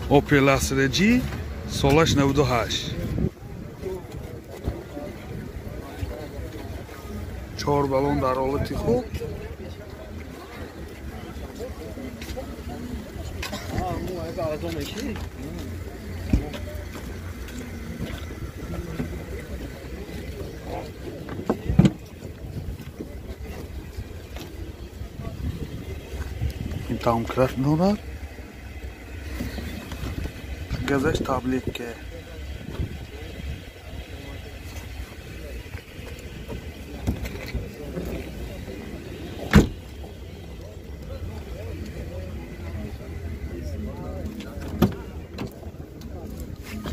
Opel Astra G سالش 98. 4 بالون در حالت خوب. این تمام کرد دارد. گازش تابلیت که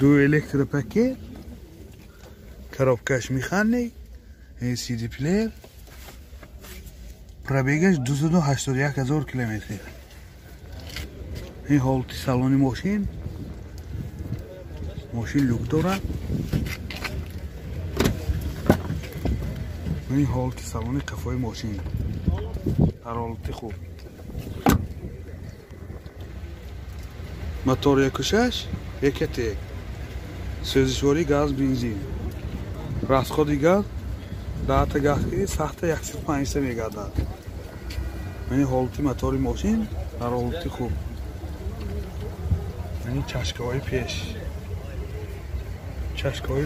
دو الکتروپاکت коробкаш механик CD плеер пробегаш 281,000 километр. این حالت سالن ماشین люк دارد. این حالت سالن قفای ماشین در حالت خوب. موتور 1.6 1.1 سوزشواری گاز بنزین راسخودی گاز 10 تا گاز که ساخته 105 میگردد. این حالت موتور ماشین در حالت خوب. این چشکه‌های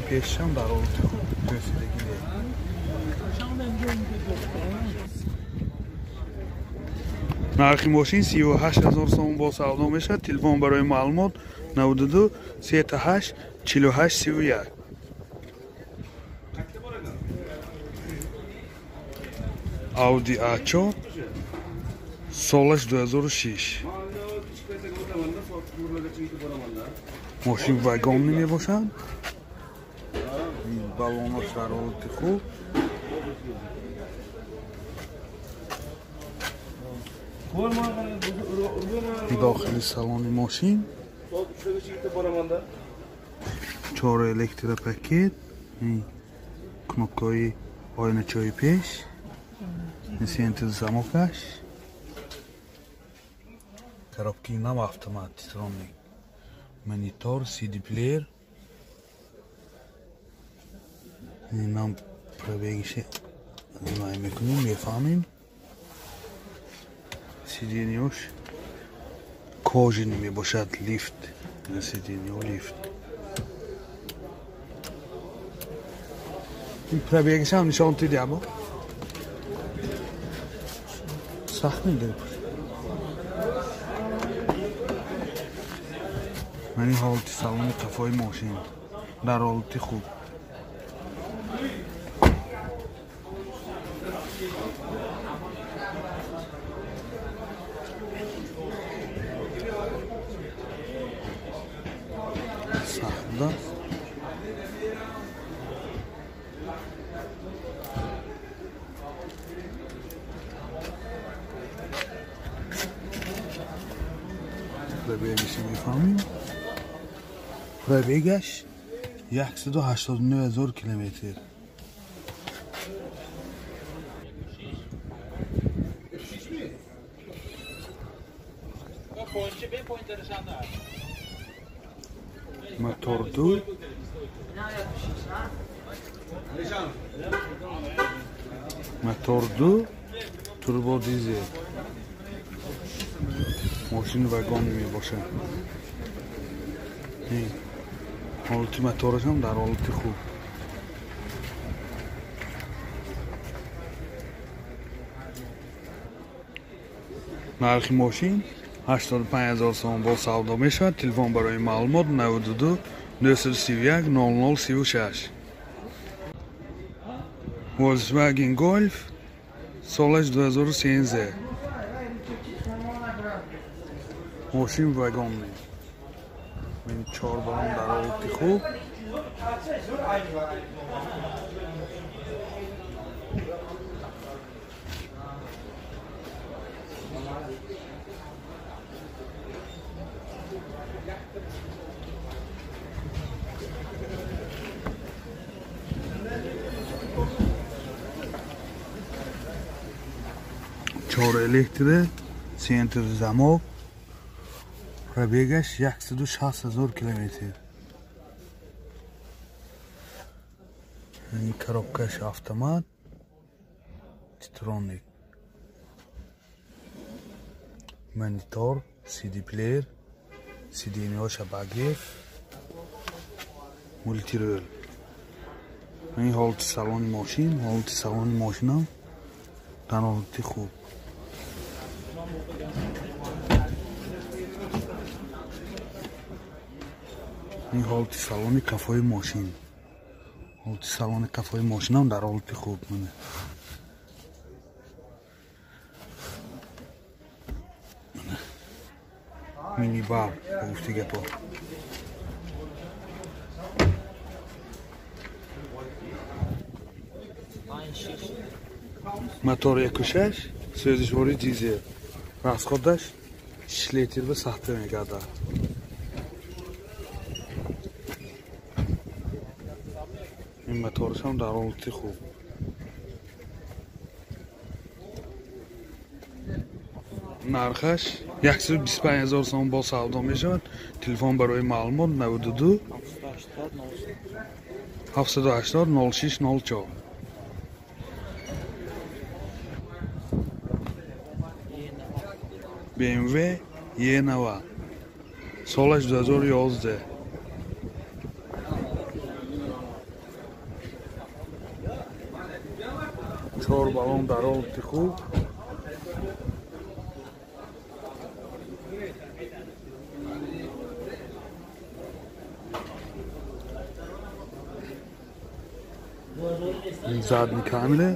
پیش هم در حالت خوب رسیدگی دارد. نرخ ماشین 38,000 سوم با سودا میشه. تلفن برای معلومات 92 38 48 31. Audi A4 سالش 2006. ماشین واگن می باشد. بالونش در حالت خوب. داخل سالن ماشین 4 الکتروپاکت، кнопкаи oynachoyi pesh, senter zamokаш, коробки нам автомат, тронный монитор, CD плеер. нам пробегише знай мекунем, мефаҳмем. сиденьёш кожаный мебошад, лифт, сиденьё лифт. این پرابیگش هم نشان دیدی اما سخت میده. من این حالت سالن قفای ماشین در حالت خوب. سخت دست پرابیگش میفهمیم. پرابیگش 189,000 کیلومتر. موتور 2 موتور 2 توربو دیزل. ماشین واگن می باشه. این حالت موتورش هم در حالت خوب. نرخ ماشین 85,000 سوم با سودا میشه. تلفن برای معلومات 92 231 0036. Volkswagen Golf سالش 2013. ماشین واگن می. این 4 بالون در حالت خوب. چهار الکتره، سنتر زماک، пробегаш 160,000 километр. این коробкаш автомат, титроник, монитор, CD плеер, CD-ниҳоша багир, мультирол. این ҳолати салони мошин, ҳолати салони мошинам дар ҳолати хуб. این ҳолати салони кафои мошин. ҳолати салони кафои мошинам дар ҳолати хуб мана. мини бар ба гуфти гапо. мотор 1.6 сӯзишвори дизел. расходаш 6 литр ба сахта мегардад. این моторش هم در حالت خوب. нархаш 125,000 сом бо савдо мешавад. телефон барои маълумот 92 780 0604. BMW E90 солаш 2011. 4 балон дар ҳолати хуб. این задни камера,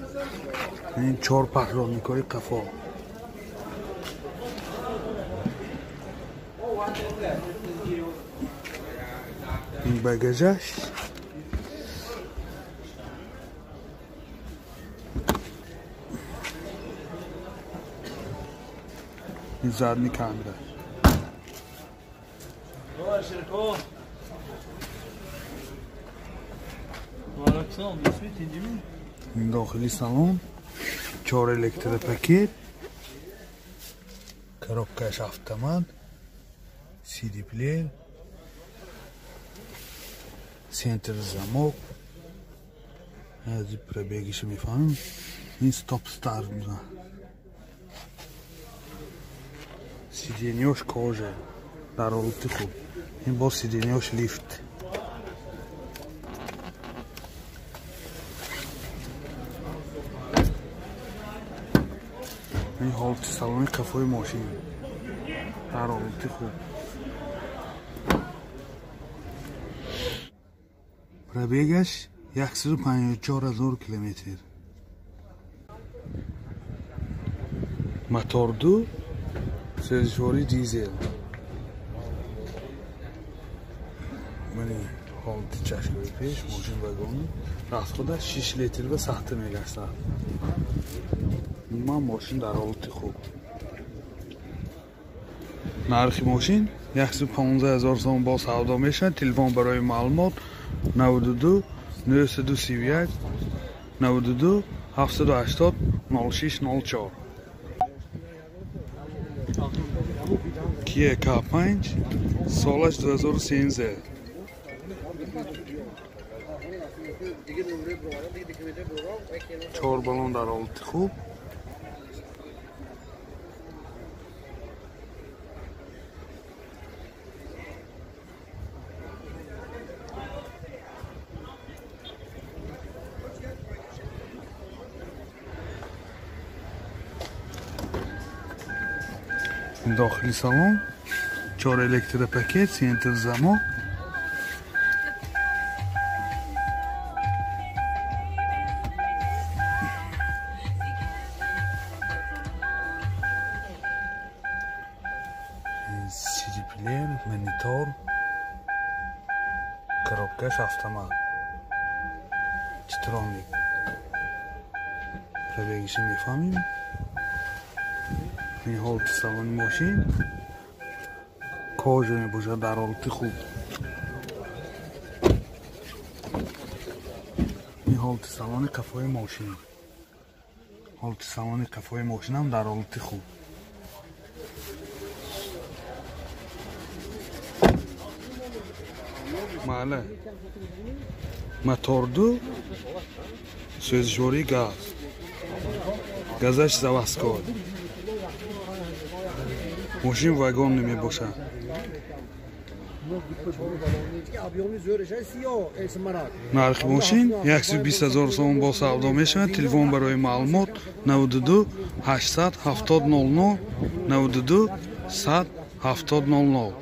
این 4 паҳлоникҳои қафо. این багажаш. این задни камера. این داخلی салон, 4 электропакет, коробкаш автомат, CD плеер, центр замок. аз пробегиша мефаҳмем. این стоп стар мезан. сиденьёш кожа дар ҳолати хуб. این бо сиденьёш лифт. این ҳолати салони қафои мошин дар ҳолати хуб. пробегаш 154,000 километр. мотор 2 сӯзишвори дизел. мани ҳолати чашкаи пеш мошин вагони расходаш 6 литр ба сахта мегашад. умуман мошин дар ҳолати хуб. нархи мошин 115,000 сом бо савдо мешавад. телефон барои маълумот 92 931 92 780 0604. Kia K5 солаш 2013. چهار балон дар ҳолати хуб. داخلی салон, 4 электропакет, центр замок. CD плеер, монитор, коробкаш автомат, титроник. пробегиша мефаҳмем. این ҳолати салони мошин кожа мебошад дар ҳолати хуб. این ҳолати салони қафои мошин. ҳолати салони қафои мошинам дар ҳолати хуб. Mayli. Motordu so'zishvoriy gaz. Газач заводской. Машин вагон не бошад. нархи мошин 120,000 сомон бо савдо мешавад. Телефон барои маълумот 92 870 00 92 100 70 00.